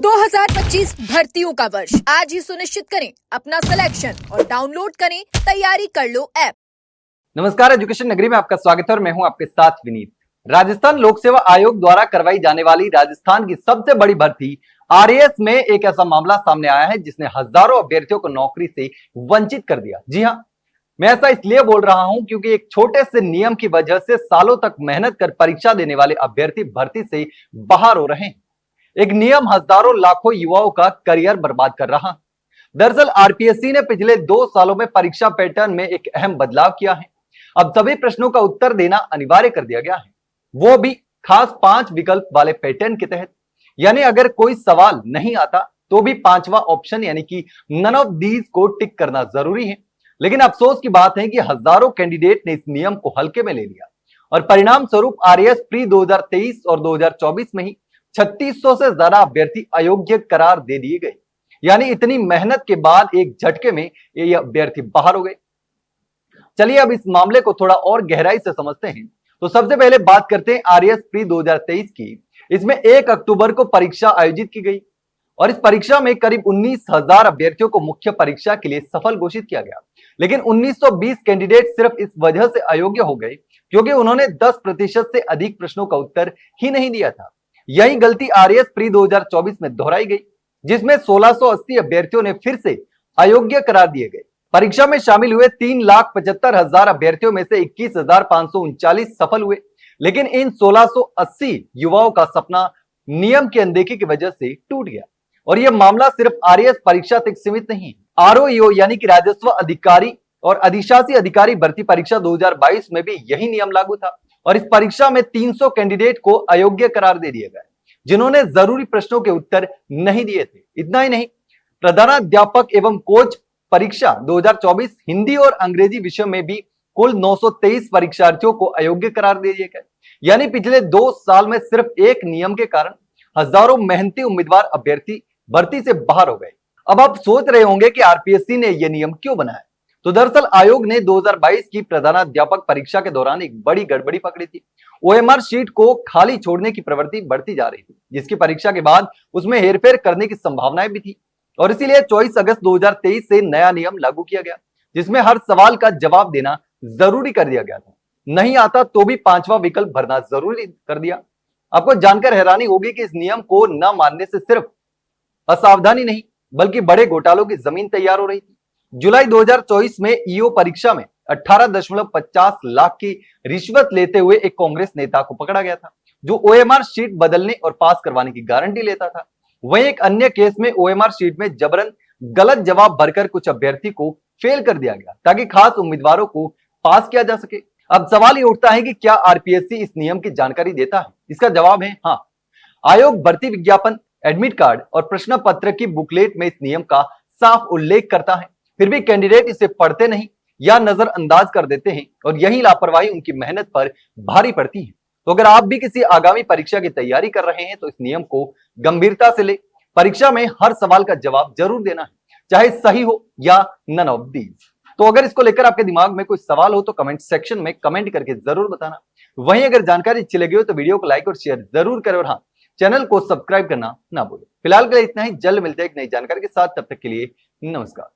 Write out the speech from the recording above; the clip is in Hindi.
2025 भर्तियों का वर्ष आज ही सुनिश्चित करें अपना सिलेक्शन और डाउनलोड करें तैयारी कर लो ऐप। नमस्कार, एजुकेशन नगरी में आपका स्वागत है और मैं हूं आपके साथ विनीत। राजस्थान लोक सेवा आयोग द्वारा करवाई जाने वाली राजस्थान की सबसे बड़ी भर्ती आरएएस में एक ऐसा मामला सामने आया है जिसने हजारों अभ्यर्थियों को नौकरी से वंचित कर दिया। जी हां, मैं ऐसा इसलिए बोल रहा हूं क्योंकि एक छोटे से नियम की वजह से सालों तक मेहनत कर परीक्षा देने वाले अभ्यर्थी भर्ती से बाहर हो रहे हैं। एक नियम हजारों लाखों युवाओं का करियर बर्बाद कर रहा। दरअसल आरपीएससी ने पिछले 2 सालों में परीक्षा पैटर्न में एक अहम बदलाव किया है। अब सभी प्रश्नों का उत्तर देना अनिवार्य कर दिया गया है, वो भी खास 5 विकल्प वाले पैटर्न के तहत। यानी अगर कोई सवाल नहीं आता तो भी 5वां ऑप्शन यानी कि नन ऑफ दीज को टिक करना जरूरी है। लेकिन अफसोस की बात है कि हजारों कैंडिडेट ने इस नियम को हल्के में ले लिया और परिणाम स्वरूप आरएएस प्री 2023 और 2024 में ही 3600 से ज्यादा अभ्यर्थी अयोग्य करार दे दिए गए। यानी इतनी मेहनत के बाद एक झटके में ये अभ्यर्थी बाहर हो गए। चलिए अब इस मामले को थोड़ा और गहराई से समझते हैं। तो सबसे पहले बात करते हैं आरएएस प्री 2023 की। इसमें 1 अक्टूबर को परीक्षा आयोजित की गई और इस परीक्षा में करीब 19,000 अभ्यर्थियों को मुख्य परीक्षा के लिए सफल घोषित किया गया। लेकिन 1920 कैंडिडेट सिर्फ इस वजह से अयोग्य हो गए क्योंकि उन्होंने 10% से अधिक प्रश्नों का उत्तर ही नहीं दिया था। यही गलती आरएएस प्री 2024 में दोहराई गई, जिसमें 1680 अभ्यर्थियों ने फिर से अयोग्य करार दिए गए। परीक्षा में शामिल हुए 3,75,000 अभ्यर्थियों में से 21,539 सफल हुए। लेकिन इन 1680 युवाओं का सपना नियम की अनदेखी की वजह से टूट गया। और यह मामला सिर्फ आरएएस परीक्षा तक सीमित नहीं है। आरओईओ यानी कि राजस्व अधिकारी और अधिशासी अधिकारी भर्ती परीक्षा 2022 में भी यही नियम लागू था और इस परीक्षा में 300 कैंडिडेट को अयोग्य करार दे दिया गया, जिन्होंने जरूरी प्रश्नों के उत्तर नहीं दिए थे। इतना ही नहीं, प्रधानाध्यापक एवं कोच परीक्षा 2024 हिंदी और अंग्रेजी विषय में भी कुल 923 परीक्षार्थियों को अयोग्य करार दे दिए गए। यानी पिछले 2 साल में सिर्फ एक नियम के कारण हजारों मेहनती उम्मीदवार अभ्यर्थी भर्ती से बाहर हो गए। अब आप सोच रहे होंगे कि आरपीएससी ने यह नियम क्यों बनाया। तो दरअसल आयोग ने 2022 की प्रधानाध्यापक परीक्षा के दौरान एक बड़ी गड़बड़ी पकड़ी थी। ओएमआर शीट को खाली छोड़ने की प्रवृत्ति बढ़ती जा रही थी, जिसकी परीक्षा के बाद उसमें हेरफेर करने की संभावनाएं भी थी। और इसीलिए 24 अगस्त 2023 से नया नियम लागू किया गया, जिसमें हर सवाल का जवाब देना जरूरी कर दिया गया था। नहीं आता तो भी 5वां विकल्प भरना जरूरी कर दिया। आपको जानकर हैरानी होगी कि इस नियम को न मानने से सिर्फ असावधानी नहीं बल्कि बड़े घोटालों की जमीन तैयार हो रही थी। जुलाई 2024 में ईओ परीक्षा में 18.50 लाख की रिश्वत लेते हुए एक कांग्रेस नेता को पकड़ा गया था, जो ओएमआर शीट बदलने और पास करवाने की गारंटी लेता था। वहीं एक अन्य केस में ओएमआर शीट में जबरन गलत जवाब भरकर कुछ अभ्यर्थी को फेल कर दिया गया ताकि खास उम्मीदवारों को पास किया जा सके। अब सवाल ये उठता है कि क्या आरपीएससी इस नियम की जानकारी देता है? इसका जवाब है हाँ। आयोग भर्ती विज्ञापन, एडमिट कार्ड और प्रश्न पत्र की बुकलेट में इस नियम का साफ उल्लेख करता है। फिर भी कैंडिडेट इसे पढ़ते नहीं या नजरअंदाज कर देते हैं और यही लापरवाही उनकी मेहनत पर भारी पड़ती है। तो अगर आप भी किसी आगामी परीक्षा की तैयारी कर रहे हैं तो इस नियम को गंभीरता से ले। परीक्षा में हर सवाल का जवाब जरूर देना है, चाहे सही हो या नन ऑफ दीज। तो अगर इसको लेकर आपके दिमाग में कोई सवाल हो तो कमेंट सेक्शन में कमेंट करके जरूर बताना। वहीं अगर जानकारी अच्छी लगी हो तो वीडियो को लाइक और शेयर जरूर करें और हाँ, चैनल को सब्सक्राइब करना ना भूलें। फिलहाल के लिए इतना ही, जल्द मिलते हैं एक नई जानकारी के साथ। तब तक के लिए नमस्कार।